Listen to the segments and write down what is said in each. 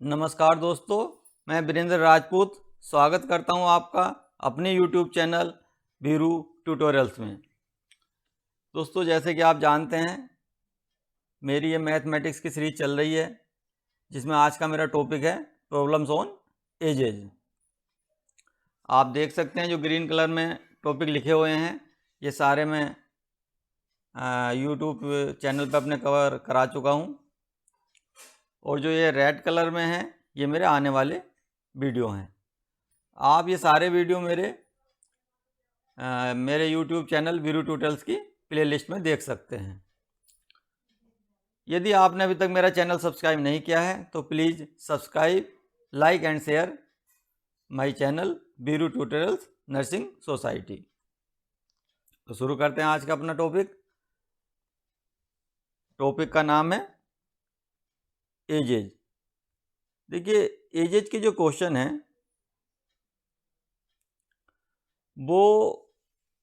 नमस्कार दोस्तों, मैं वीरेंद्र राजपूत स्वागत करता हूं आपका अपने YouTube चैनल वीरू ट्यूटोरियल्स में। दोस्तों, जैसे कि आप जानते हैं, मेरी ये मैथमेटिक्स की सीरीज चल रही है जिसमें आज का मेरा टॉपिक है प्रॉब्लम्स ऑन एजेज। आप देख सकते हैं जो ग्रीन कलर में टॉपिक लिखे हुए हैं, ये सारे मैं YouTube चैनल पर अपने कवर करा चुका हूँ, और जो ये रेड कलर में है ये मेरे आने वाले वीडियो हैं। आप ये सारे वीडियो मेरे YouTube चैनल वीरू ट्यूटोरियल्स की प्लेलिस्ट में देख सकते हैं। यदि आपने अभी तक मेरा चैनल सब्सक्राइब नहीं किया है तो please subscribe, like and share my channel Veeru tutorials nursing society. तो शुरू करते हैं आज का अपना टॉपिक का नाम है एजेज। देखिए, एजेज के जो क्वेश्चन हैं वो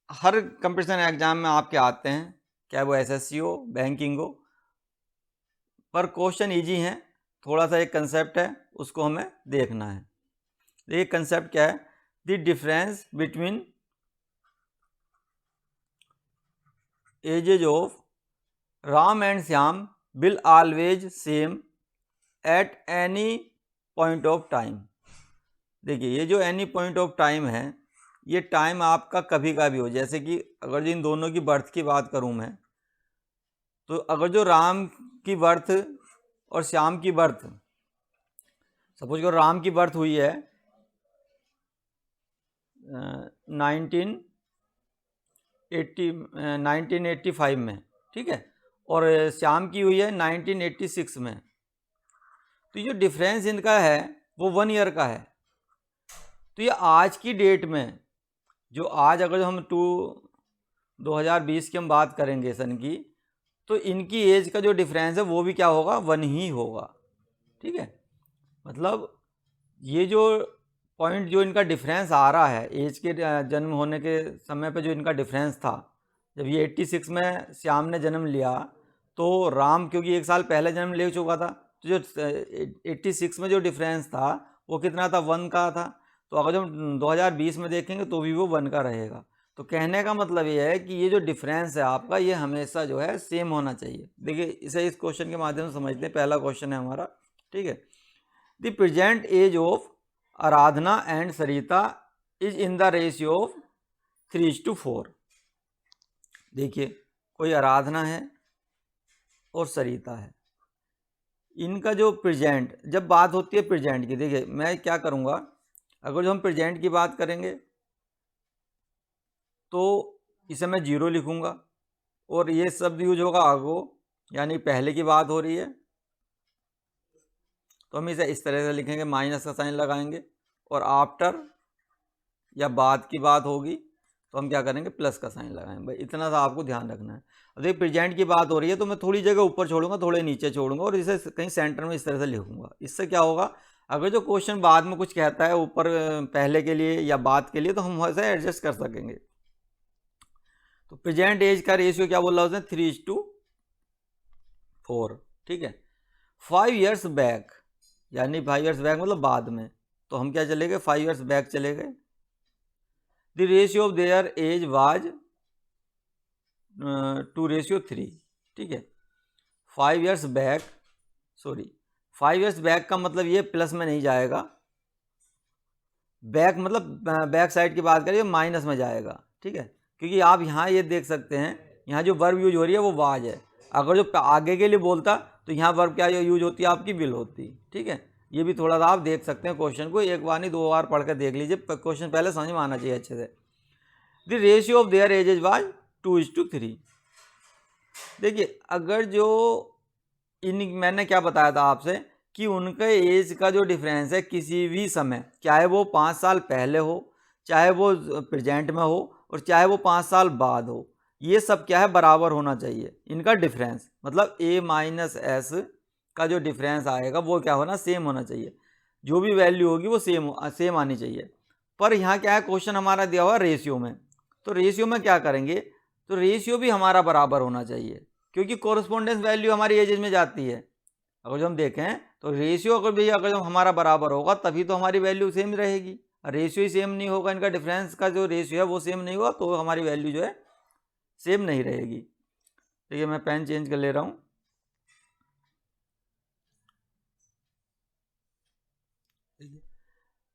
हर कंपटीशन एग्जाम में आपके आते हैं, चाहे वो एसएससी हो, बैंकिंग हो, पर क्वेश्चन इजी हैं। थोड़ा सा एक कंसेप्ट है, उसको हमें देखना है। ये कंसेप्ट क्या है? The difference between edges of Ram and Shyam will always same at any point of time. देखिए, ये जो एनी पॉइंट ऑफ टाइम है, ये टाइम आपका कभी का भी हो। जैसे कि अगर इन दोनों की बर्थ की बात करूं मैं, तो अगर जो राम की बर्थ और श्याम की बर्थ, सपोज करो राम की बर्थ हुई है 1985 में, ठीक है, और श्याम की हुई है 1986 में, तो ये डिफरेंस इनका है वो 1 ईयर का है। तो ये आज की डेट में, जो आज अगर हम 2020 की हम बात करेंगे सन की, तो इनकी एज का जो डिफरेंस है वो भी क्या होगा? 1 ही होगा। ठीक है, मतलब ये जो पॉइंट जो इनका डिफरेंस आ रहा है एज के जन्म होने के समय पे, जो इनका डिफरेंस था, जब ये 86 में श्याम ने जन्म लिया तो राम क्योंकि 1 साल पहले जन्म ले चुका था, तो जो 86 में जो डिफरेंस था वो कितना था? 1 का था। तो अगर हम 2020 में देखेंगे तो भी वो 1 का रहेगा। तो कहने का मतलब ये है कि ये जो डिफरेंस है आपका, ये हमेशा जो है सेम होना चाहिए। देखिए, इसे इस क्वेश्चन के माध्यम से समझते हैं। पहला क्वेश्चन है हमारा, ठीक है, the present age of Aradhana and Sarita is in the ratio of 3:4। देखिए, कोई आराधना है और सरिता है, इनका जो प्रेजेंट, जब बात होती है प्रेजेंट की, देखिए मैं क्या करूँगा, अगर जो हम प्रेजेंट की बात करेंगे तो इसे मैं 0 लिखूँगा, और ये शब्द यूज होगा आगो, यानी पहले की बात हो रही है, तो हम इसे इस तरह से लिखेंगे, माइनस का साइन लगाएंगे, और आफ्टर या बाद की बात होगी तो हम क्या करेंगे? प्लस का साइन लगाएंगे। भाई इतना सा आपको ध्यान रखना है। अब देखिए, प्रेजेंट की बात हो रही है तो मैं थोड़ी जगह ऊपर छोड़ूंगा, थोड़े नीचे छोड़ूंगा, और इसे कहीं सेंटर में इस तरह से लिखूंगा। इससे क्या होगा, अगर जो क्वेश्चन बाद में कुछ कहता है ऊपर पहले के लिए या बाद के लिए, तो हम वैसे एडजस्ट कर सकेंगे। तो प्रेजेंट एज का रेशियो क्या बोला उसने? 3:4। ठीक है, 5 ईयर्स बैक, यानी 5 ईयर्स बैक मतलब बाद में, तो हम क्या चले गए? 5 ईयर्स बैक चले गए। The ratio of their age was 2:3। ठीक है, 5 years back, sorry 5 years back का मतलब ये प्लस में नहीं जाएगा, बैक मतलब बैक साइड की बात करिए माइनस में जाएगा। ठीक है, क्योंकि आप यहाँ ये देख सकते हैं, यहाँ जो वर्ब यूज हो रही है वो वाज है। अगर जो आगे के लिए बोलता तो यहाँ वर्ब क्या यूज होती है? आपकी विल होती। ठीक है, ये भी थोड़ा सा आप देख सकते हैं क्वेश्चन को, एक बार नहीं 2 बार पढ़ कर देख लीजिए, क्वेश्चन पहले समझ में आना चाहिए अच्छे से। The ratio of their ages was 2:3। देखिए, अगर जो मैंने क्या बताया था आपसे कि उनके एज का जो डिफरेंस है किसी भी समय, चाहे वो 5 साल पहले हो, चाहे वो प्रेजेंट में हो, और चाहे वो 5 साल बाद हो, ये सब क्या है? बराबर होना चाहिए। इनका डिफरेंस मतलब a माइनस एस का जो डिफरेंस आएगा वो क्या होना? सेम होना चाहिए। जो भी वैल्यू होगी वो सेम आनी चाहिए। पर यहाँ क्या है, क्वेश्चन हमारा दिया हुआ रेशियो में, तो रेशियो में क्या करेंगे? तो रेशियो भी हमारा बराबर होना चाहिए, क्योंकि कोरस्पोंडेंस वैल्यू हमारी एजेज में जाती है। अगर जो हम देखें तो रेशियो अगर भैया अगर हमारा बराबर होगा तभी तो हमारी वैल्यू सेम रहेगी। रेशियो ही सेम नहीं होगा, इनका डिफरेंस का जो रेशियो है वो सेम नहीं होगा तो हमारी वैल्यू जो है सेम नहीं रहेगी। ठीक है, मैं पेन चेंज कर ले रहा हूँ।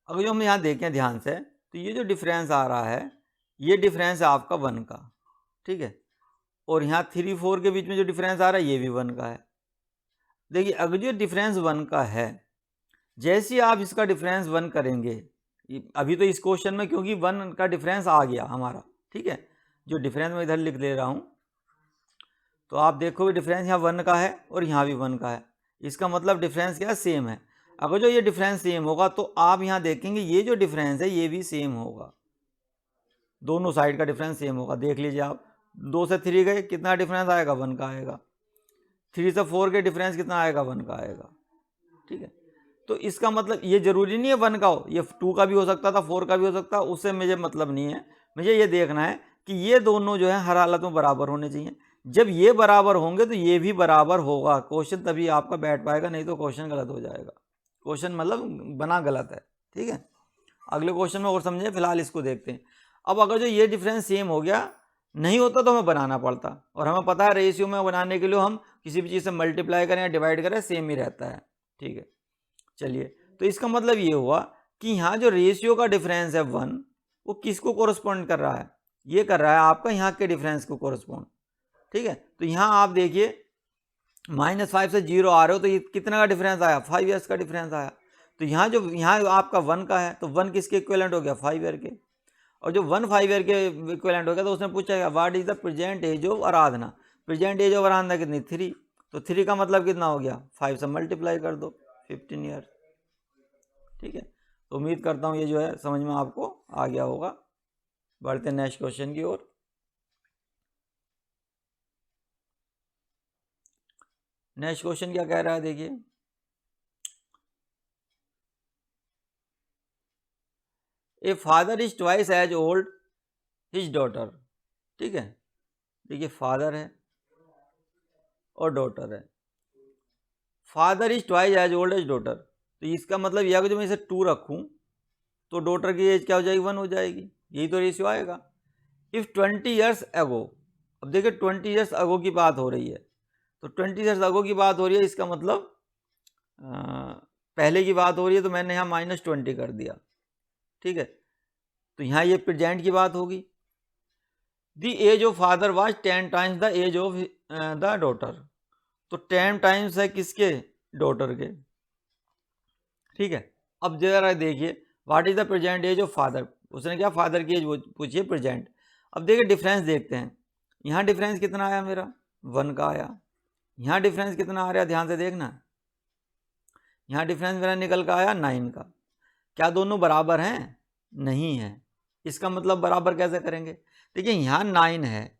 अगर जो हम यहाँ देखें ध्यान से तो ये जो डिफरेंस आ रहा है ये डिफरेंस है आपका 1 का, ठीक है, और यहाँ 3 4 के बीच में जो डिफरेंस आ रहा है ये भी 1 का है। देखिए अगर जो डिफरेंस 1 का है, जैसे ही आप इसका डिफरेंस 1 करेंगे, अभी तो इस क्वेश्चन में क्योंकि 1 का डिफरेंस आ गया हमारा, ठीक है, जो डिफरेंस मैं इधर लिख ले रहा हूँ, तो आप देखोगे डिफरेंस यहाँ 1 का है और यहाँ भी 1 का है। इसका मतलब डिफरेंस क्या है, सेम है। अगर जो ये डिफरेंस सेम होगा तो आप यहाँ देखेंगे ये जो डिफरेंस है ये भी सेम होगा, दोनों साइड का डिफरेंस सेम होगा। देख लीजिए आप, 2 से 3 गए कितना डिफरेंस आएगा, 1 का आएगा। 3 से 4 के डिफरेंस कितना आएगा, 1 का आएगा, ठीक है। तो इसका मतलब ये जरूरी नहीं है 1 का हो, ये 2 का भी हो सकता था, 4 का भी हो सकता, उससे मुझे मतलब नहीं है। मुझे ये देखना है कि ये दोनों जो है हर हालत में बराबर होने चाहिए। जब ये बराबर होंगे तो ये भी बराबर होगा, क्वेश्चन तभी आपका बैठ पाएगा, नहीं तो क्वेश्चन गलत हो जाएगा। क्वेश्चन मतलब बना गलत है, ठीक है। अगले क्वेश्चन में और समझें, फिलहाल इसको देखते हैं। अब अगर जो ये डिफरेंस सेम हो गया, नहीं होता तो हमें बनाना पड़ता, और हमें पता है रेशियो में बनाने के लिए हम किसी भी चीज़ से मल्टीप्लाई करें या डिवाइड करें सेम ही रहता है, ठीक है। चलिए, तो इसका मतलब ये हुआ कि यहाँ जो रेशियो का डिफरेंस है 1 वो किसको कोरस्पॉन्ड कर रहा है, ये कर रहा है आपका यहाँ के डिफरेंस को कोरस्पॉन्ड, ठीक है। तो यहाँ आप देखिए -5 से 0 आ रहे हो तो ये कितना का डिफरेंस आया, 5 ईयर्स का डिफरेंस आया। तो यहाँ जो यहाँ आपका 1 का है तो 1 किसके इक्विवेलेंट हो गया, 5 ईयर के, और जो 1 5 ईयर के इक्विवेलेंट हो गया तो उसने पूछा what is the present age of Aradhana. Present age of Aradhana कितनी, 3, तो 3 का मतलब कितना हो गया, 5 से मल्टीप्लाई कर दो, 15 ईयर, ठीक है। तो उम्मीद करता हूँ ये जो है समझ में आपको आ गया होगा। बढ़ते नेक्स्ट क्वेश्चन की ओर। नेक्स्ट क्वेश्चन क्या कह रहा है, देखिए, a father is twice as old his daughter, ठीक है। देखिए फादर है और डॉटर है, father is twice as old as daughter, तो इसका मतलब यह कि जब मैं इसे 2 रखूं तो डॉटर की एज क्या हो जाएगी, 1 हो जाएगी, यही तो रेशियो आएगा। इफ़ 20 ईयर्स अगो, अब देखिए 20 ईयर्स अगो की बात हो रही है, तो 20 ईयर्स अगो की बात हो रही है, इसका मतलब पहले की बात हो रही है, तो मैंने यहाँ -20 कर दिया, ठीक है। तो यहाँ ये प्रेजेंट की बात होगी। The age of father was 10 times the age of the daughter, तो 10 टाइम्स है किसके, डॉटर के, ठीक है। अब जरा देखिए what is the present age of father, उसने क्या फादर की एज पूछिए प्रेजेंट। अब देखिए डिफरेंस देखते हैं, यहाँ डिफरेंस कितना आया मेरा, 1 का आया। यहाँ डिफरेंस कितना आ रहा है, ध्यान से देखना, यहाँ डिफरेंस मेरा निकल का आया 9 का। क्या दोनों बराबर हैं, नहीं है। इसका मतलब बराबर कैसे करेंगे, देखिए यहाँ 9 है,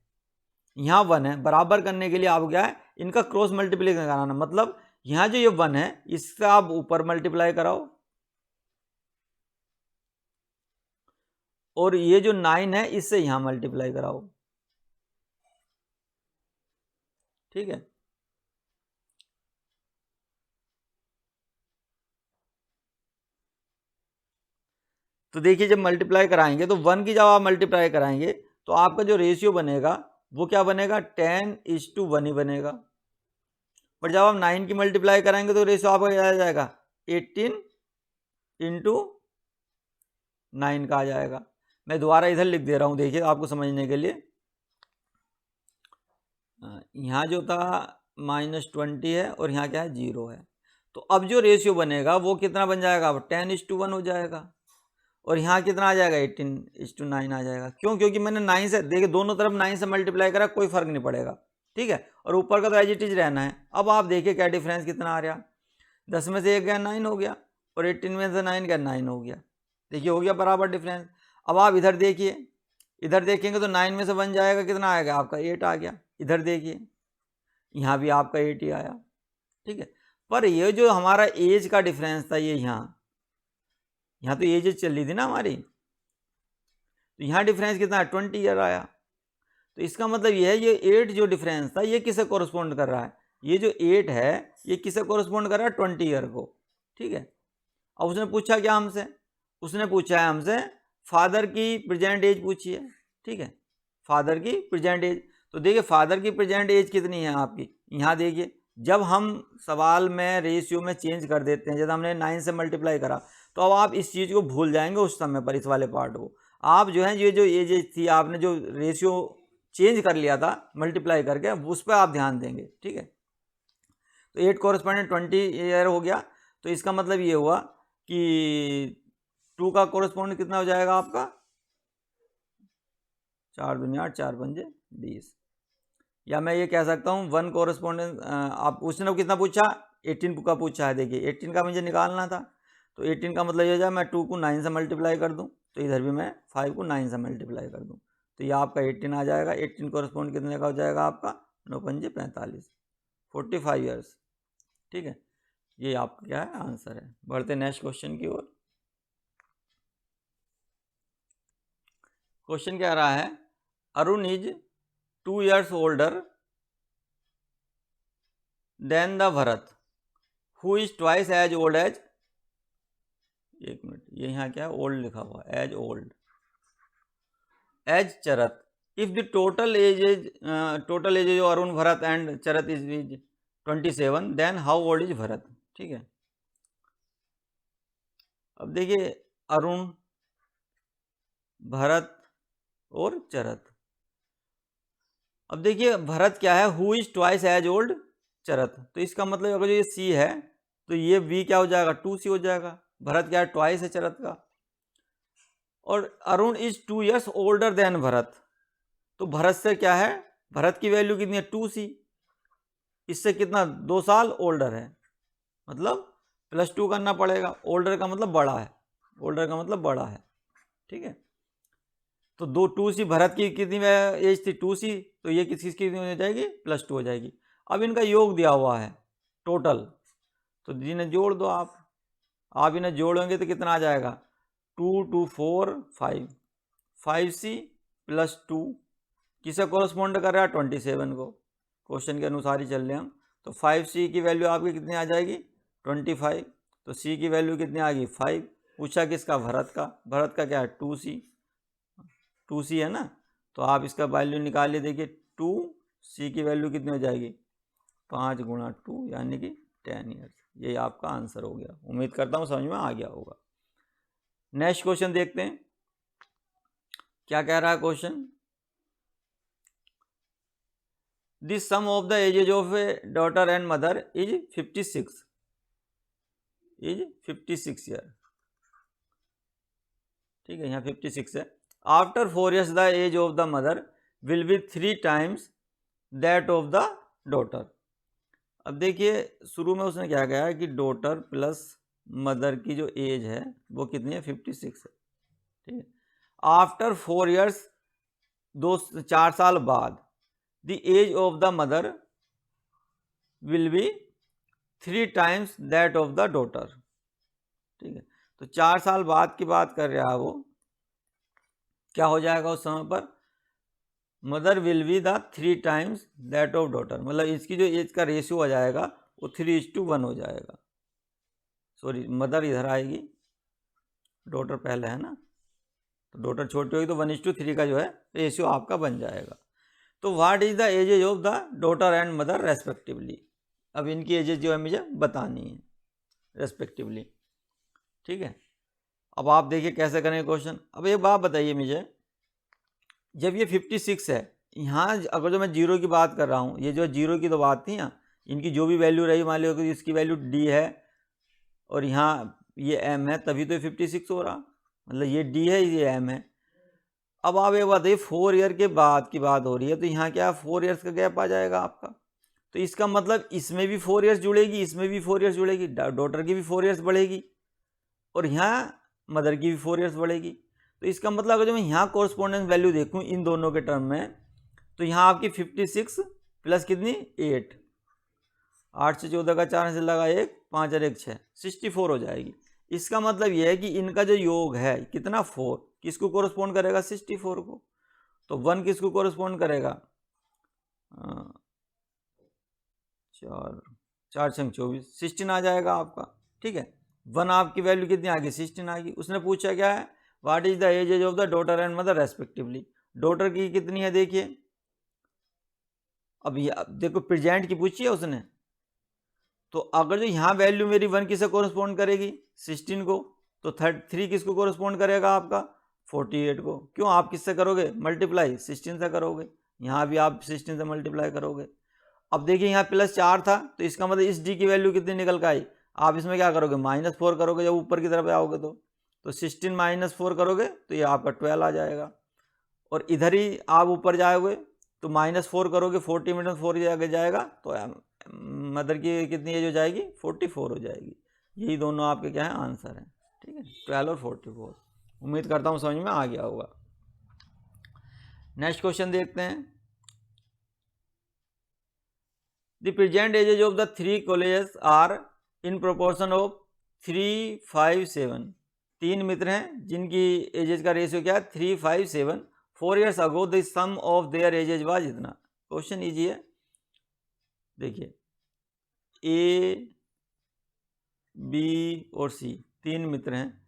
यहाँ 1 है, बराबर करने के लिए आप क्या है, इनका क्रॉस मल्टीप्लिकेशन कराना, मतलब यहाँ जो ये 1 है इससे आप ऊपर मल्टीप्लाई कराओ, और ये जो 9 है इससे यहाँ मल्टीप्लाई कराओ, ठीक है। तो देखिए जब मल्टीप्लाई कराएंगे तो 1 की जब आप मल्टीप्लाई कराएंगे तो आपका जो रेशियो बनेगा वो क्या बनेगा, 10:1 ही बनेगा। पर जब आप 9 की मल्टीप्लाई कराएंगे तो रेशियो आपका क्या आ जाएगा, 18:9 का आ जाएगा। मैं दोबारा इधर लिख दे रहा हूँ, देखिए आपको समझने के लिए। यहाँ जो था -20 है और यहाँ क्या है, 0 है, तो अब जो रेशियो बनेगा वो कितना बन जाएगा, अब 10:1 हो जाएगा, और यहाँ कितना आ जाएगा, 18:9 आ जाएगा। क्यों, क्योंकि मैंने 9 से, देखिए दोनों तरफ 9 से मल्टीप्लाई करा, कोई फर्क नहीं पड़ेगा, ठीक है, और ऊपर का तो एज इट इज रहना है। अब आप देखिए क्या डिफरेंस कितना आ रहा, 10 में से 1 गया 9 हो गया, और 18 में से 9 गया 9 हो गया, देखिए हो गया बराबर डिफरेंस। अब आप इधर देखिए, इधर देखेंगे तो 9 में से 1 जाएगा, कितना आएगा आपका, 8 आ गया। इधर देखिए यहाँ भी आपका 8 ही आया, ठीक है। पर ये जो हमारा एज का डिफरेंस था, ये यहाँ तो एज चल रही थी ना हमारी, तो यहाँ डिफरेंस कितना है, 20 ईयर आया। तो इसका मतलब ये है, ये 8 जो डिफरेंस था ये किसे कोरस्पॉन्ड कर रहा है, ये जो 8 है ये किसे कोरस्पॉन्ड कर रहा है, 20 ईयर को, ठीक है। अब उसने पूछा क्या हमसे, उसने पूछा है हमसे फादर की प्रेजेंट एज पूछी है, ठीक है, फादर की प्रेजेंट एज। तो देखिए फादर की प्रेजेंट एज कितनी है आपकी, यहाँ देखिए जब हम सवाल में रेशियो में चेंज कर देते हैं, जब हमने 9 से मल्टीप्लाई करा, तो अब आप इस चीज़ को भूल जाएंगे उस समय पर, इस वाले पार्ट को। आप जो है ये जो एज थी, आपने जो रेशियो चेंज कर लिया था मल्टीप्लाई करके, उस पर आप ध्यान देंगे, ठीक है। तो 8 कोरस्पॉन्डेंट 20 ईयर हो गया। तो इसका मतलब ये हुआ कि 2 का कोरस्पॉन्ड कितना हो जाएगा आपका, 4 दूनी 8, 4 पंजे 20। या मैं ये कह सकता हूँ 1 कोरस्पॉन्डेंस, आप उसने कितना पूछा, 18 का पूछा है। देखिए 18 का मुझे निकालना था, तो 18 का मतलब ये हो जाए मैं 2 को 9 से मल्टीप्लाई कर दूँ, तो इधर भी मैं 5 को 9 से मल्टीप्लाई कर दूँ, तो ये आपका 18 आ जाएगा। 18 कोरस्पॉन्ड कितने का हो जाएगा आपका, 9 पंजे 45, 45 ईयर्स, ठीक है। ये आपका क्या है, आंसर है। बढ़ते नेक्स्ट क्वेश्चन की ओर। क्वेश्चन कह रहा है Arun is 2 years older than the Bharat who is twice as old as, एक मिनट, ये यहाँ क्या है, ओल्ड लिखा हुआ, as old as Charat. If the total age जो Arun Bharat and Charat is 27, then how old is Bharat, ठीक है। अब देखिए अरुण, भरत और चरत। अब देखिए भरत क्या है, who is twice as old Charat, तो इसका मतलब अगर ये सी है तो ये बी क्या हो जाएगा, 2C हो जाएगा। भरत क्या है, ट्वाइस है चरत का। और Arun is 2 years older than Bharat, तो भरत से क्या है, भरत की वैल्यू कितनी है, 2C, इससे कितना 2 साल ओल्डर है, मतलब +2 करना पड़ेगा। ओल्डर का मतलब बड़ा है, ओल्डर का मतलब बड़ा है, ठीक है। तो 2C भरत की कितनी एज थी, 2C, तो ये किस कितनी हो जाएगी, +2 हो जाएगी। अब इनका योग दिया हुआ है टोटल, तो जिन्हें जोड़ दो आप इन्हें जोड़ेंगे तो कितना आ जाएगा, 2 2 4 5, 5C +2 किसे कोरस्पॉन्ड कर रहा है, 27 को। क्वेश्चन के अनुसार ही चल रहे हम, तो 5C की वैल्यू आपकी कितनी आ जाएगी, 25, तो C की वैल्यू कितनी आ गई, 5। पूछा किसका, भरत का। भरत का क्या है, 2C है ना, तो आप इसका वैल्यू निकालिए। देखिए 2C की वैल्यू कितनी हो जाएगी, 5 × 2 यानी कि 10 ईयर्स। ये आपका आंसर हो गया। उम्मीद करता हूँ समझ में आ गया होगा। नेक्स्ट क्वेश्चन देखते हैं क्या कह रहा है question. The sum of the ages of a daughter and mother is 56 year, ठीक है, यहाँ 56 है। After 4 years the age of the mother will be 3 times that of the daughter. अब देखिए शुरू में उसने क्या कहा है कि डॉटर प्लस मदर की जो एज है वो कितनी है, 56 है, ठीक है। आफ्टर 4 years, 4 साल बाद, the age of the mother will be 3 times that of the daughter, ठीक है। तो 4 साल बाद की बात कर रहा है वो, क्या हो जाएगा उस समय पर, mother will be the 3 times that of daughter, मतलब इसकी जो एज का रेशियो आ जाएगा वो 3:1 हो जाएगा। सॉरी, मदर इधर आएगी, डॉटर पहले है ना, तो डॉटर छोटी होगी तो 1:3 का जो है रेशियो आपका बन जाएगा। तो what is the ages of the daughter and mother respectively. अब इनकी एजेज जो है मुझे बतानी है रेस्पेक्टिवली, ठीक है। अब आप देखिए कैसे करेंगे क्वेश्चन। अब एक बात बताइए मुझे, जब ये 56 है, यहाँ अगर जो मैं जीरो की बात कर रहा हूँ, ये जो जीरो की तो बात थी ना, इनकी जो भी वैल्यू रही मान लो कि इसकी वैल्यू D है और यहाँ ये M है, तभी तो 56 हो रहा, मतलब ये D है ये M है। अब आप ये बताइए 4 ईयर के बाद की बात हो रही है, तो यहाँ क्या 4 ईयर्स का गैप आ जाएगा आपका, तो इसका मतलब इसमें भी 4 ईयर्स जुड़ेगी, इसमें भी 4 ईयर्स जुड़ेगी, डॉटर की भी 4 ईयर्स बढ़ेगी और यहाँ मदर की भी 4 ईयर्स बढ़ेगी। तो इसका मतलब अगर जो मैं यहाँ कोरस्पॉन्डेंस वैल्यू देखूँ इन दोनों के टर्म में, तो यहाँ आपकी 56 प्लस कितनी 8, 8 से 14 का 4 से लगा 1, 5 और 1 6, 64 हो जाएगी। इसका मतलब यह है कि इनका जो योग है कितना 4, किसको कोरस्पॉन्ड करेगा 64 को। तो 1 किसको कोरस्पॉन्ड करेगा 4, 4 छंग 24, 16 आ जाएगा आपका। ठीक है, 1 आपकी वैल्यू कितनी आ गई, 16 आ गई। उसने पूछा क्या है, what is the age of the daughter and mother respectively. Daughter की कितनी है देखिए, अब ये देखो प्रेजेंट की पूछी है उसने, तो अगर जो यहाँ वैल्यू मेरी 1 किससे कोरस्पॉन्ड करेगी, 16 को, तो 3 किसको कोरस्पॉन्ड करेगा आपका, 48 को। क्यों, आप किससे करोगे मल्टीप्लाई, 16 से करोगे, यहाँ भी आप 16 से मल्टीप्लाई करोगे। अब देखिए यहाँ +4 था, तो इसका मतलब इस डी की वैल्यू कितनी निकल कर आई, आप इसमें क्या करोगे, -4 करोगे जब ऊपर की तरफ आओगे तो 16 -4 करोगे तो ये आपका 12 आ जाएगा। और इधर ही आप ऊपर जाओगे तो -4 करोगे, 40 में 4 आगे जाएगा तो मदर की कितनी एज हो जाएगी, 44 हो जाएगी। यही दोनों आपके क्या है आंसर हैं। ठीक है, 12 और 44। उम्मीद करता हूँ समझ में आ गया होगा। नेक्स्ट क्वेश्चन देखते हैं। The present ages of the 3 colleges are in proportion of 3, 5, 7। 3 मित्र हैं जिनकी एजेज का रेशियो क्या है, 3, 5, 7। 4 years ago the sum of their ages was इतना। क्वेश्चन इजी है, देखिए ए, बी और सी 3 मित्र हैं,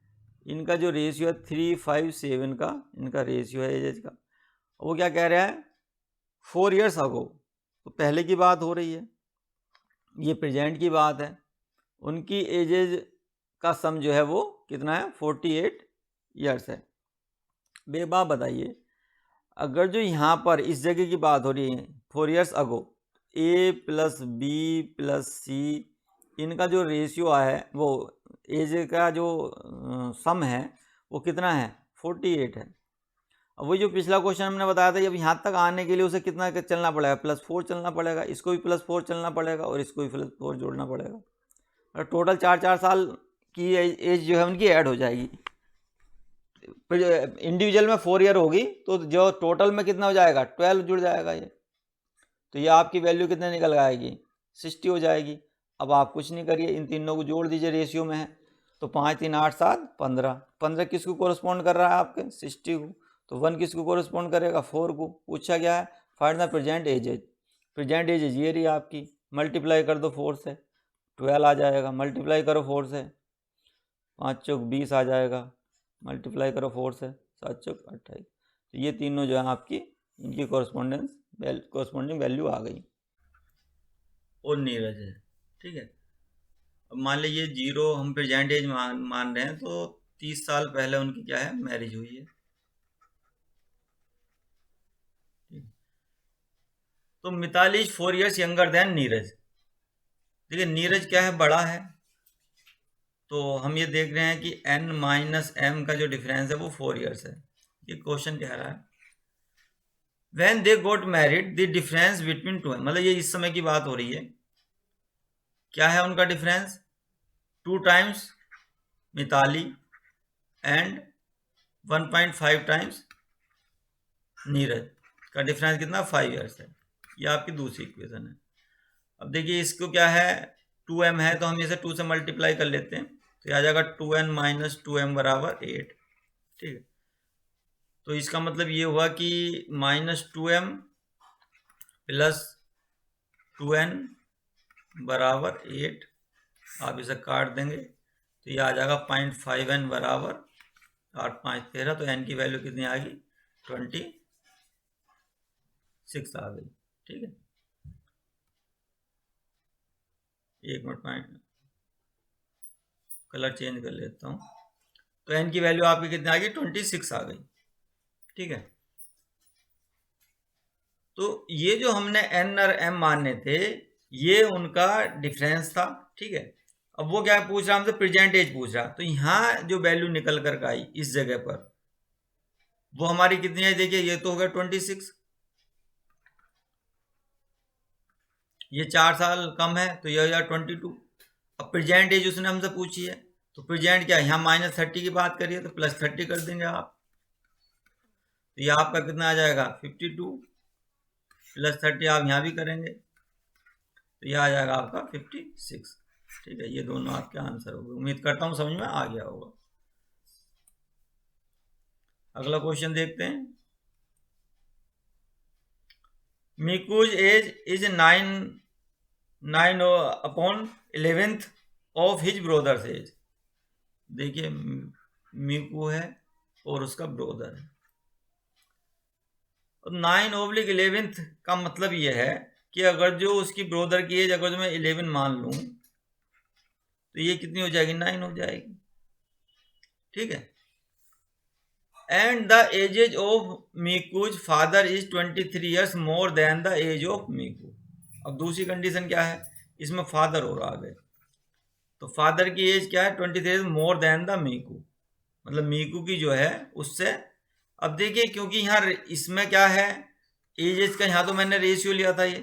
इनका जो रेशियो है 3, 5, 7 का इनका रेशियो है एजेज का। वो क्या कह रहा है, 4 ईयर्स अगो, तो पहले की बात हो रही है, ये प्रेजेंट की बात है। उनकी एजेज का सम जो है वो कितना है, 48 ईयर्स है। बे बात बताइए, अगर जो यहाँ पर इस जगह की बात हो रही है 4 ईयर्स अगो, ए प्लस बी प्लस सी इनका जो रेशियो है वो एज का जो सम है वो कितना है, 48 है। अब वही जो पिछला क्वेश्चन हमने बताया था, अब यहाँ तक आने के लिए उसे कितना चलना पड़ेगा, +4 चलना पड़ेगा, इसको भी +4 चलना पड़ेगा और इसको भी +4 जोड़ना पड़ेगा। और टोटल 4 साल की एज जो है उनकी ऐड हो जाएगी। इंडिविजुअल में 4 ईयर होगी तो जो टोटल में कितना हो जाएगा, 12 जुड़ जाएगा ये, तो ये आपकी वैल्यू कितने निकल आएगी, 60 हो जाएगी। अब आप कुछ नहीं करिए, इन तीनों को जोड़ दीजिए, रेशियो में है तो 5, 3, 8, 7, 15। 15 किसको कोरस्पॉन्ड कर रहा है आपके, 60 को। तो 1 किसको कोरस्पॉन्ड करेगा, 4 को। पूछा क्या है, find the present edges. Present edges ये रही आपकी, मल्टीप्लाई कर दो 4 से, 12 आ जाएगा। मल्टीप्लाई करो 4 से, 5 चौक 20 आ जाएगा। मल्टीप्लाई करो 4 से, 7 चौक 28। तो ये तीनों जो है आपकी, इनकी कोरस्पॉन्डिंग वैल्यू आ गई। और नीरज है, ठीक है। अब मान लीजिए 0 हम प्रेजेंट एज मान रहे हैं, तो 30 साल पहले उनकी क्या है, मैरिज हुई है। तो Mitali is 4 years younger than Neeraj. देखिए नीरज क्या है, बड़ा है, तो हम ये देख रहे हैं कि n - m का जो डिफरेंस है वो 4 ईयर्स है। ये क्वेश्चन कह रहा है when they got married the difference between two, मतलब ये इस समय की बात हो रही है। क्या है उनका difference, 2 times Mitali and 1.5 times Neeraj का डिफरेंस कितना, 5 ईयर्स है। ये आपकी दूसरी इक्वेशन है। अब देखिए इसको क्या है, 2m है तो हम इसे 2 से मल्टीप्लाई कर लेते हैं, तो आ जाएगा 2n - 2m = 8। ठीक है, तो इसका मतलब ये हुआ कि -2m + 2n = 8। आप इसे काट देंगे तो ये आ जाएगा 0.5n = 8, 5, 13। तो n की वैल्यू कितनी आ गई, 26 आ गई। ठीक है, एक मिनट कलर चेंज कर लेता हूँ। तो n की वैल्यू आपकी कितनी आ गई, 26 आ गई। ठीक है, तो ये जो हमने n और m मानने थे ये उनका डिफरेंस था। ठीक है, अब वो क्या पूछ रहा हमसे, प्रेजेंट एज पूछ रहा। तो यहाँ जो वैल्यू निकल कर आई इस जगह पर वो हमारी कितनी है, देखिए ये तो हो गया 26, ये 4 साल कम है तो ये हो जाएगा 22। अब प्रेजेंट एज उसने हमसे पूछी है, तो प्रेजेंट क्या, यहाँ -30 की बात करिए तो +30 कर देंगे आप, तो ये आपका कितना आ जाएगा, 52 + 30 आप यहाँ भी करेंगे तो ये आ जाएगा आपका 56। ठीक है, ये दोनों आपके आंसर हो गए। उम्मीद करता हूँ समझ में आ गया होगा। अगला क्वेश्चन देखते हैं। Meeku's age is 9 9/11 of his brothers age. देखिए मीकू है और उसका ब्रोदर है। 9/11 का मतलब ये है कि अगर जो उसकी ब्रोदर की एज अगर जो मैं 11 मान लूं तो ये कितनी हो जाएगी, 9 हो जाएगी। ठीक है। And the ages of Meeku's father is 23 years more than the age of Meeku. अब दूसरी कंडीशन क्या है, इसमें फादर और आ गए, तो फादर की एज क्या है, 23 ईयर्स मोर देन द मीकू, मतलब मीकू की जो है उससे। अब देखिए क्योंकि यहाँ इसमें क्या है, एजेस का यहाँ तो मैंने रेशियो लिया था ये,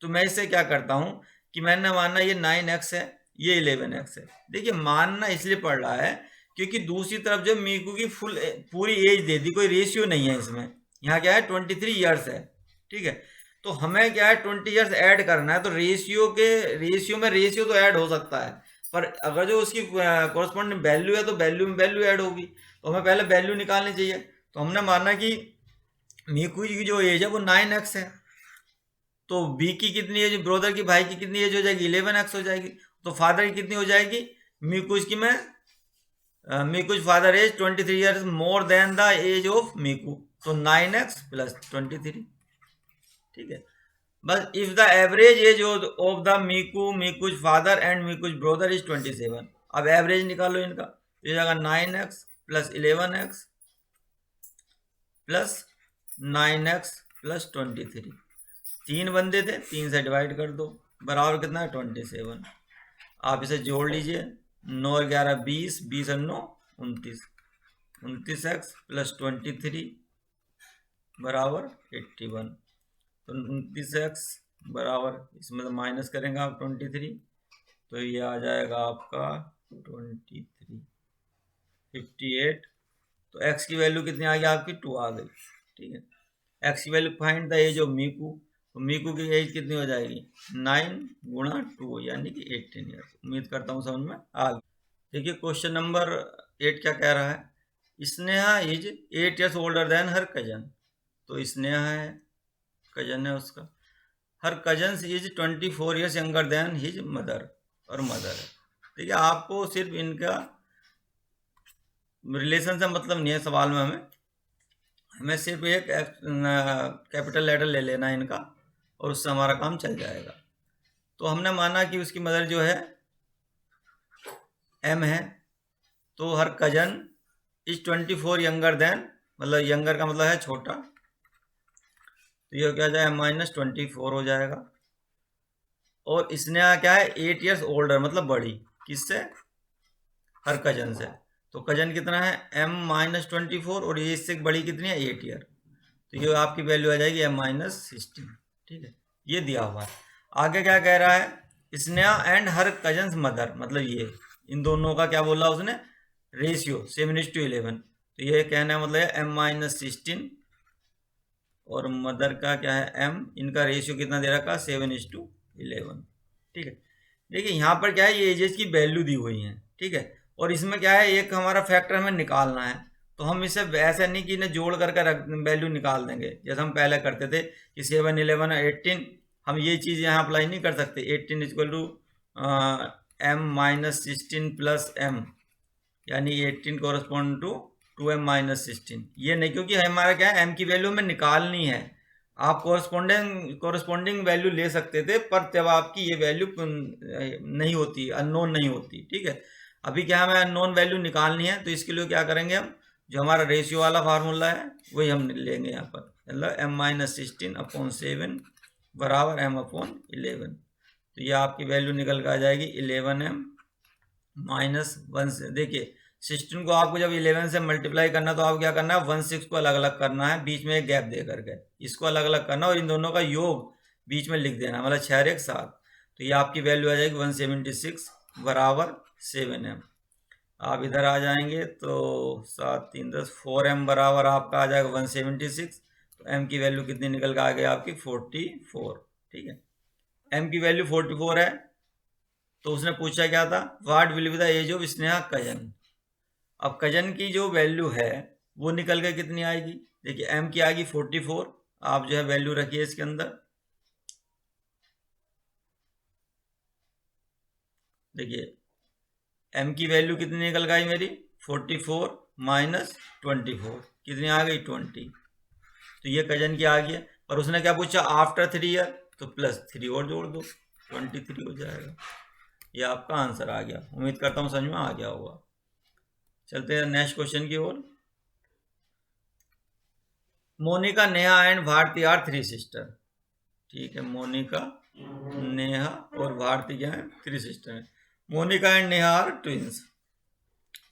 तो मैं इससे क्या करता हूँ कि मैंने माना ये 9x है, ये 11x है। देखिए मानना इसलिए पड़ रहा है क्योंकि दूसरी तरफ जो मीकू की पूरी एज दे दी, कोई रेशियो नहीं है इसमें। यहाँ क्या है 23 ईयर्स है। ठीक है, तो हमें क्या है 20 ईयर्स ऐड करना है, तो रेशियो में रेशियो तो ऐड हो सकता है, पर अगर जो उसकी कॉरस्पॉन्डिंग वैल्यू है तो वैल्यू में वैल्यू ऐड होगी, तो हमें पहले वैल्यू निकालनी चाहिए। तो हमने माना कि मीकू की जो एज है वो 9x है, तो बी की कितनी एज, ब्रोदर की भाई की कितनी एज हो जाएगी, 11x हो जाएगी। तो फादर की कितनी हो जाएगी, मीकूज की में Meeku's father age 23 years more than the age of Meeku, तो 9x प्लस 23। ठीक है, बस if the average age of the Meeku's father and Meeku's brother is 27। अब एवरेज निकालो इनका, ये जाएगा 9x plus 11x plus 9x plus 23। 3 बंदे थे, 3 से डिवाइड कर दो, बराबर कितना है 27। आप इसे जोड़ लीजिए, 9 और 11 20, 20 और 9 29, 29x प्लस 23 बराबर 81। तो 29x बराबर, इसमें तो माइनस करेंगे आप 23, तो ये आ जाएगा आपका 23 58। तो x की वैल्यू कितनी आ गई आपकी, 2 आ गई। ठीक है, x की value find the age of Meeku, तो मीकू की एज कितनी हो जाएगी, 9 गुणा 2 यानी कि 18 ईयर्स। उम्मीद करता हूँ समझ में आ गई। देखिए क्वेश्चन नंबर 8 क्या कह रहा है, Sneha is 8 years older than her cousin. तो स्नेहा है, कजन है उसका, her cousin is 24 years younger than his mother, और मदर है। देखिए आपको सिर्फ इनका रिलेशन से मतलब नहीं है सवाल में, हमें सिर्फ एक कैपिटल लेटर ले लेना है इनका और उससे हमारा काम चल जाएगा। तो हमने माना कि उसकी मदर जो है एम है, तो हर कजन इज 24 यंगर देन, मतलब यंगर का मतलब है छोटा, तो ये क्या जाएगा -24 हो जाएगा। और इसने क्या है 8 ईयर्स ओल्डर, मतलब बड़ी, किससे, हर कजन से। तो कजन कितना है m-24 और ये इससे बड़ी कितनी है 8 ईयर, तो ये आपकी वैल्यू आ जाएगी m-16। ठीक है, ये दिया हुआ है। आगे क्या कह रहा है, Sneha and her cousins mother, मतलब ये इन दोनों का क्या बोला उसने, रेशियो 7:11। तो ये कहना है मतलब है m-16 और मदर का क्या है m, इनका रेशियो कितना दे रखा 7:11। ठीक है, देखिए यहाँ पर क्या है, ये एजेस की वैल्यू दी हुई है। ठीक है, और इसमें क्या है, एक हमारा फैक्टर हमें निकालना है, तो हम इसे ऐसा नहीं कि इन्हें जोड़ करके वैल्यू निकाल देंगे जैसे हम पहले करते थे कि 7, 11 और 18। हम ये चीज़ यहाँ अप्लाई नहीं कर सकते। 18 equal to m-16 plus m, यानी 18 कोरस्पॉन्ड टू 2m-16, ये नहीं, क्योंकि हमारा क्या है m की वैल्यू हमें निकालनी है। आप कोरस्पॉन्डिंग वैल्यू ले सकते थे, पर जब आपकी ये वैल्यू नहीं होती, अननोन नहीं होती। ठीक है, अभी क्या हमें अननोन वैल्यू निकालनी है, तो इसके लिए क्या करेंगे, हम जो हमारा रेशियो वाला फार्मूला है वही हम लेंगे यहाँ पर, मतलब m-16/7 बराबर m/11। तो ये आपकी वैल्यू निकल कर आ जाएगी 11m -1 से। देखिए 16 को आपको जब 11 से मल्टीप्लाई करना, तो आपको क्या करना है, 16 को अलग अलग करना है, बीच में एक गैप दे करके इसको अलग अलग करना, और इन दोनों का योग बीच में लिख देना, मतलब 6 और 1 7। तो ये आपकी वैल्यू आ जाएगी 176 बराबर 7m। आप इधर आ जाएंगे तो 7 3 10, 4m बराबर आपका आ जाएगा 176। तो m की वैल्यू कितनी निकल कर आ गई आपकी 44। ठीक है, m की वैल्यू 44 है, तो उसने पूछा क्या था, what will be the age of Sneha cousin. अब कजन की जो वैल्यू है वो निकल कर कितनी आएगी, देखिए m की आएगी 44, आप जो है वैल्यू रखिए इसके अंदर, देखिए m की वैल्यू कितनी निकल गई मेरी 44 माइनस 24 कितनी आ गई 20। तो ये कजन की आ गया, पर उसने क्या पूछा आफ्टर 3 ईयर, तो +3 और जोड़ दो 23 हो जाएगा। ये आपका आंसर आ गया। उम्मीद करता हूँ समझ में आ गया होगा। चलते हैं नेक्स्ट क्वेश्चन की ओर। Monika, Neha and Bharti are 3 sister. ठीक है, मोनिका, नेहा और भारती क्या है 3 सिस्टर है। Monica and Neha are twins.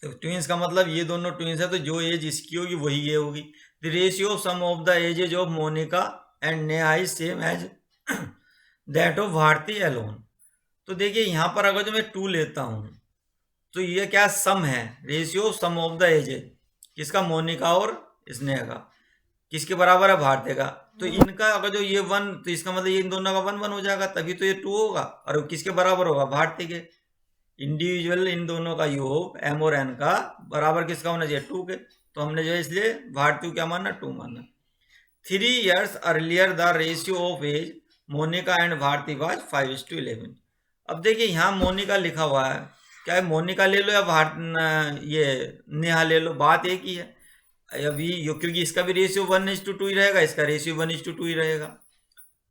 तो ट्विंस का मतलब ये दोनों ट्विंस है, तो जो एज इसकी होगी वही ये होगी। The ratio of sum of the ages of Monica and Neha is same as that of Bharti alone. तो देखिए यहाँ पर अगर जो मैं 2 लेता हूँ तो ये क्या सम है, ratio of sum of the ages, किसका, मोनिका और स्नेहा का, किसके बराबर है, भारतीय का। तो इनका अगर जो ये 1, तो इसका मतलब ये इन दोनों का 1 1 हो जाएगा, तभी तो ये 2 होगा। और किसके बराबर होगा, भारतीय के। इंडिविजुअल इन दोनों का योग m और n का बराबर किसका होना चाहिए, 2 के। तो हमने जो है इसलिए भारतीय क्या माना, 2 माना। 3 years earlier the ratio of age Monica and Bharti was 5:11। अब देखिए यहाँ मोनिका लिखा हुआ है, क्या है, मोनिका ले लो या ये नेहा ले लो, बात एक ही है। अभी क्योंकि इसका भी रेशियो 1:2 ही रहेगा, इसका रेशियो 1:2 ही रहेगा।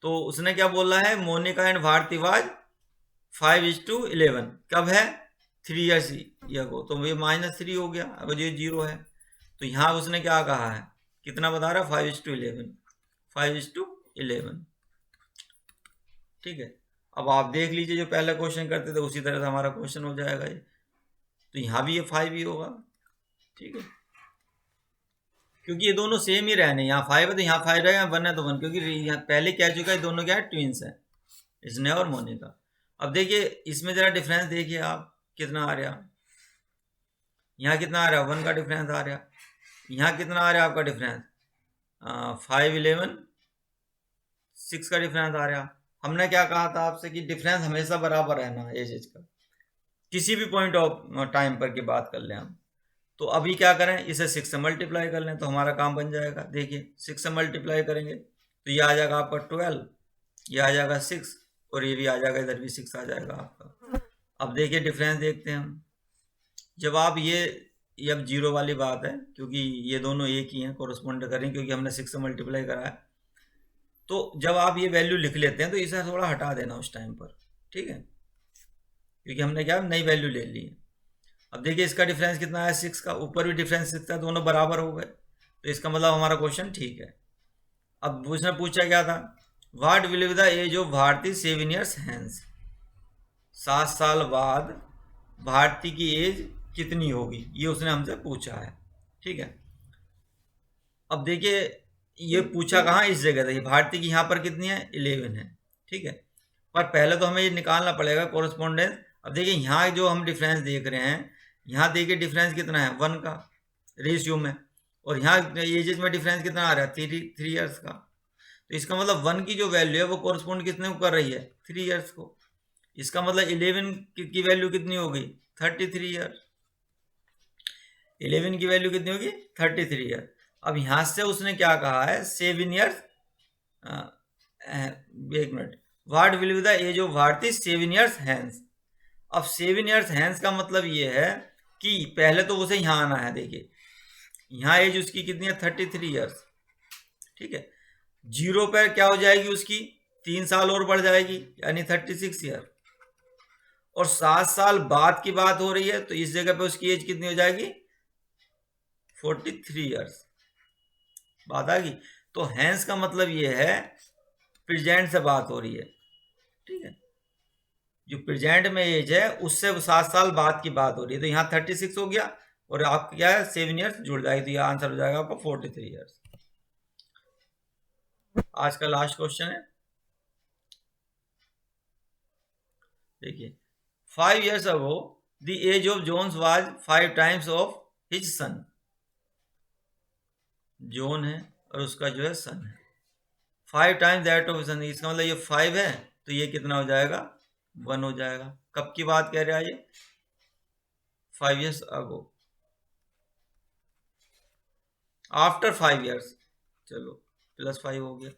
तो उसने क्या बोला है, मोनिका एंड भारती वाज 5:11। कब है, 3 ईयर्स को, तो ये -3 हो गया अगर ये 0 है। तो यहाँ उसने क्या कहा है, कितना बता रहा है, 5:11, 5:11। ठीक है, अब आप देख लीजिए जो पहला क्वेश्चन करते थे उसी तरह से हमारा क्वेश्चन हो जाएगा ये। तो यहाँ भी ये 5 ही होगा। ठीक है, क्योंकि ये दोनों सेम ही रहने, यहाँ 5 है तो यहाँ 5 रहेगा, 1 है तो 1, क्योंकि यहाँ पहले कह चुका है दोनों क्या है, ट्विंस है, स्नेहा और मोनिका। अब देखिए इसमें जरा डिफरेंस देखिए आप कितना आ रहा, यहाँ कितना आ रहा है, 1 का डिफरेंस आ रहा, यहाँ कितना आ रहा है आपका डिफरेंस, 5 11 6 का डिफरेंस आ रहा। हमने क्या कहा था आपसे कि डिफरेंस हमेशा बराबर रहना एज का, किसी भी पॉइंट ऑफ टाइम पर की बात कर लें हम। तो अभी क्या करें, इसे 6 से मल्टीप्लाई कर लें तो हमारा काम बन जाएगा। देखिए 6 से मल्टीप्लाई करेंगे तो ये आ जाएगा आपका 12, ये आ जाएगा 6, और ये भी आ जाएगा, इधर भी 6 आ जाएगा आपका। अब देखिए डिफरेंस देखते हैं हम। जब आप ये अब 0 वाली बात है, क्योंकि ये दोनों एक ही हैं, कोरस्पॉन्ड करें, क्योंकि हमने 6 से मल्टीप्लाई करा है। तो जब आप ये वैल्यू लिख लेते हैं तो इसे थोड़ा हटा देना उस टाइम पर, ठीक है, क्योंकि हमने क्या नई वैल्यू ले ली है। अब देखिए इसका डिफरेंस कितना है, 6 का, ऊपर भी डिफरेंस 6 का, दोनों बराबर हो गए, तो इसका मतलब हमारा क्वेश्चन ठीक है। अब उसने पूछा क्या था, what will be the age of Bharti 7 years hence. 7 साल बाद भारती की एज कितनी होगी, ये उसने हमसे पूछा है। ठीक है, अब देखिए ये पूछा कहाँ, इस जगह था, ये भारती की यहाँ पर कितनी है, 11 है। ठीक है, पर पहले तो हमें ये निकालना पड़ेगा कोरस्पोंडेंस। अब देखिए यहाँ जो हम डिफरेंस देख रहे हैं, यहाँ देखिए डिफरेंस कितना है, 1 का रेशियो में, और यहाँ एजेज में डिफरेंस कितना आ रहा है, 3 years का। तो इसका मतलब 1 की जो वैल्यू है वो कोरस्पोंड कितने को कर रही है, 3 years को। इसका मतलब 11 की वैल्यू कितनी होगी, 33 ईयर। 11 की वैल्यू कितनी होगी, 33 ईयर। अब यहाँ से उसने क्या कहा है, 7 years, एक मिनट, what will be the age of Bharti 7 years hence. अब 7 years हैंस का मतलब ये है कि पहले तो उसे यहाँ आना है। देखिए यहाँ एज उसकी कितनी है, 33 years। ठीक है, 0 पर क्या हो जाएगी उसकी, 3 साल और बढ़ जाएगी, यानी 36 ईयर। और 7 साल बाद की बात हो रही है, तो इस जगह पे उसकी एज कितनी हो जाएगी, 43 years। बात आ गई। तो हैंस का मतलब ये है प्रेजेंट से बात हो रही है। ठीक है, जो प्रेजेंट में एज है उससे 7 साल बाद की बात हो रही है। तो यहाँ 36 हो गया, और आपका क्या है, 7 years जुड़ जाएगी, तो यह आंसर हो जाएगा आपका 43 years। आज का लास्ट क्वेश्चन है, देखिए 5 years ago the age of Jones was 5 times of his son। Zone है और उसका जो है सन है, 5 times that of सन। इसका मतलब ये 5 है तो ये कितना हो जाएगा, 1 हो जाएगा। कब की बात कह रहा है ये, 5 years ago, आफ्टर 5 years। चलो +5 हो गया।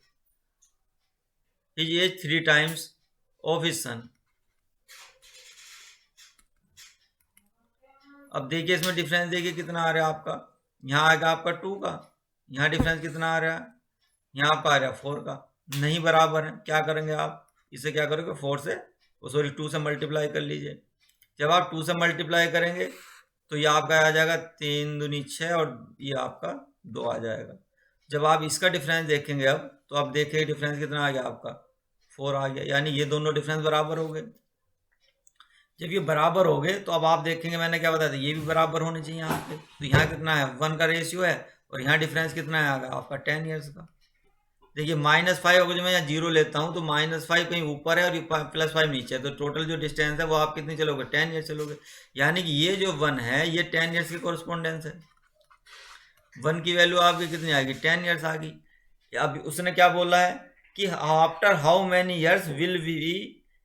His age 3 times of his son। अब देखिए इसमें डिफरेंस देखिए कितना आ रहा है आपका, यहाँ आएगा आपका 2 का, यहाँ डिफरेंस कितना आ रहा है, यहाँ आपका आ रहा है 4 का, नहीं बराबर है। क्या करेंगे आप, इसे क्या करोगे 4 से सॉरी 2 से मल्टीप्लाई कर लीजिए। जब आप 2 से मल्टीप्लाई करेंगे तो ये आपका आ जाएगा 3 दूनी 6 और ये आपका 2 आ जाएगा। जब आप इसका डिफरेंस देखेंगे अब तो आप देखिए डिफरेंस कितना आ गया आपका 4 आ गया, यानी ये दोनों डिफरेंस बराबर हो गए। जब ये बराबर हो गए तो अब आप देखेंगे मैंने क्या बताया था, ये भी बराबर होने चाहिए यहाँ पे। तो यहाँ कितना है 1 का रेशियो है और यहाँ डिफरेंस कितना है आ गया आपका 10 ईयर्स का। देखिए -5 अगर जो मैं यहाँ 0 लेता हूँ तो -5 कहीं ऊपर है और +5 नीचे है, तो टोटल जो डिस्टेंस है वो आप कितनी चलोगे 10 ईयर्स चलोगे। यानी कि ये जो 1 है ये 10 ईयर्स की कॉरस्पॉन्डेंस है। 1 की वैल्यू आपकी कितनी आ गई 10 ईयर्स आ गई। अब उसने क्या बोला है कि after how many years will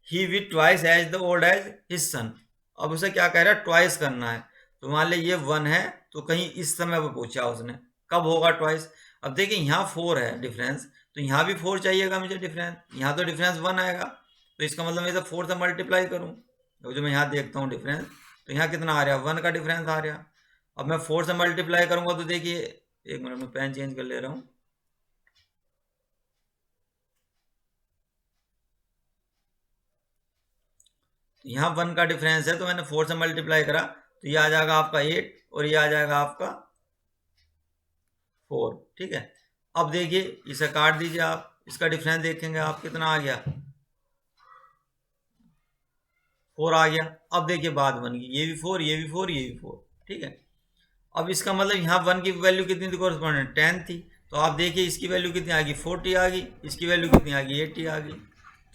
he be twice as the old as his son. अब उसे क्या कह रहा है ट्वाइस करना है। तो मान ले ये 1 है तो कहीं इस समय पर पूछा उसने कब होगा ट्वाइस। अब देखिए यहाँ 4 है डिफरेंस, तो यहाँ भी 4 चाहिएगा मुझे डिफरेंस, यहाँ तो डिफरेंस 1 आएगा, तो इसका मतलब मैं इसे 4 से मल्टीप्लाई करूँ। तो जो मैं यहाँ देखता हूँ डिफरेंस तो यहाँ कितना आ रहा है 1 का डिफरेंस आ रहा। अब मैं 4 से मल्टीप्लाई करूँगा तो देखिए, एक मिनट में पेन चेंज कर ले रहा हूँ। यहाँ 1 का डिफरेंस है तो मैंने 4 से मल्टीप्लाई करा तो ये आ जाएगा आपका 8 और ये आ जाएगा आपका 4। ठीक है, अब देखिए इसे काट दीजिए आप, इसका डिफरेंस देखेंगे आप कितना आ गया 4 आ गया। अब देखिए बात बन गई, ये भी 4 ये भी 4 ये भी 4। ठीक है, अब इसका मतलब यहाँ 1 की वैल्यू कितनी थी कॉरस्पॉन्डेंट 10 थी, तो आप देखिए इसकी वैल्यू कितनी आ गई 40 आ गई, इसकी वैल्यू कितनी आ गई 80 आ गई।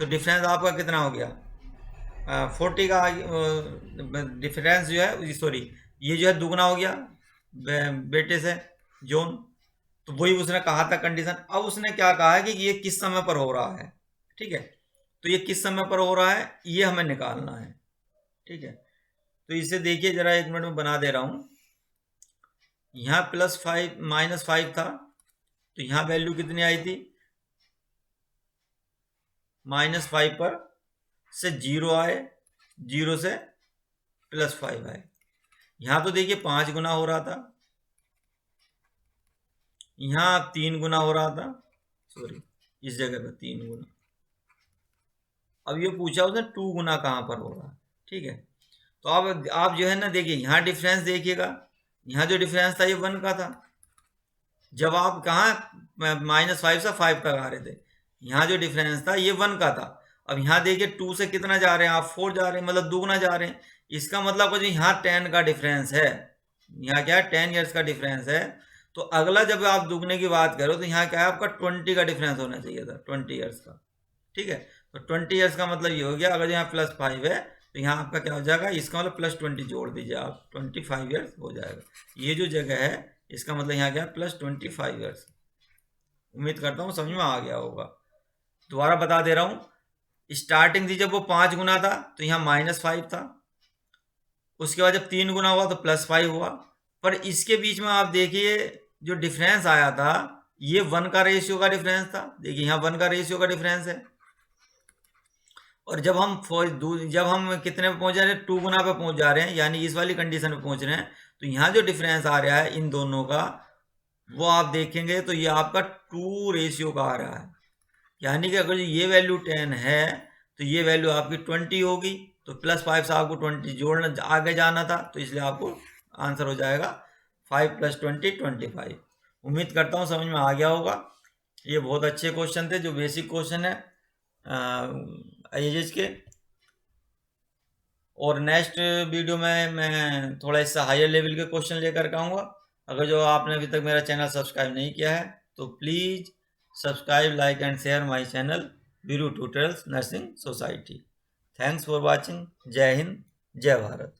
तो डिफरेंस आपका कितना हो गया 40 का डिफरेंस जो है सॉरी ये जो है दुगना हो गया बेटे से जोन। तो वही उसने कहा था कंडीशन। अब उसने क्या कहा है कि ये किस समय पर हो रहा है। ठीक है, तो ये किस समय पर हो रहा है ये हमें निकालना है। ठीक है, तो इसे देखिए जरा 1 मिनट में बना दे रहा हूँ। यहाँ +5 -5 था तो यहाँ वैल्यू कितनी आई थी -5 पर से 0 आए, 0 से +5 आए। यहाँ तो देखिए 5 गुना हो रहा था, यहाँ 3 गुना हो रहा था, सॉरी इस जगह पर 3 गुना। अब ये पूछा उसने 2 गुना कहाँ पर हो रहा है। ठीक है, तो अब आप जो है ना देखिए यहाँ डिफरेंस देखिएगा, यहाँ जो डिफरेंस था ये 1 का था, जब आप कहाँ -5 से 5 तक आ रहे थे, यहाँ जो डिफरेंस था ये 1 का था। अब यहाँ देखिए 2 से कितना जा रहे हैं आप 4 जा रहे हैं, मतलब दुगना जा रहे हैं। इसका मतलब जो यहाँ 10 का डिफरेंस है, यहाँ क्या है 10 ईयर्स का डिफरेंस है। तो अगला जब आप दुगने की बात करो तो यहाँ क्या है आपका 20 का डिफरेंस होना चाहिए था 20 ईयर्स का। ठीक है, तो 20 ईयर्स का मतलब ये हो गया, अगर यहाँ +5 है तो यहाँ आपका क्या हो जाएगा, इसका मतलब +20 जोड़ दीजिए आप 25 ईयर्स हो जाएगा। ये जो जगह है इसका मतलब यहाँ क्या +25 ईयर्स। उम्मीद करता हूँ समझ में आ गया होगा। दोबारा बता दे रहा हूँ, स्टार्टिंग थी जब वो 5 गुना था तो यहाँ -5 था, उसके बाद जब 3 गुना हुआ तो +5 हुआ, पर इसके बीच में आप देखिए जो डिफरेंस आया था ये 1 का रेशियो का डिफरेंस था। देखिए यहाँ 1 का रेशियो का डिफरेंस है, और जब हम कितने पे पहुंच जा रहे हैं 2 गुना पे पहुंच जा रहे हैं, यानी इस वाली कंडीशन पे पहुंच रहे हैं। तो यहाँ जो डिफरेंस आ रहा है इन दोनों का वो आप देखेंगे तो ये आपका 2 रेशियो का आ रहा है। यानी कि अगर ये वैल्यू 10 है तो ये वैल्यू आपकी 20 होगी, तो +5 से आपको 20 जोड़ना आगे जाना था, तो इसलिए आपको आंसर हो जाएगा 5 + 20 25। उम्मीद करता हूँ समझ में आ गया होगा। ये बहुत अच्छे क्वेश्चन थे, जो बेसिक क्वेश्चन है IAS के। और नेक्स्ट वीडियो में मैं थोड़ा इससे हायर लेवल के क्वेश्चन लेकर के आऊँगा। अगर जो आपने अभी तक मेरा चैनल सब्सक्राइब नहीं किया है तो please subscribe, like and share my channel Veeru tutorials nursing society. Thanks for watching. जय हिंद, जय भारत।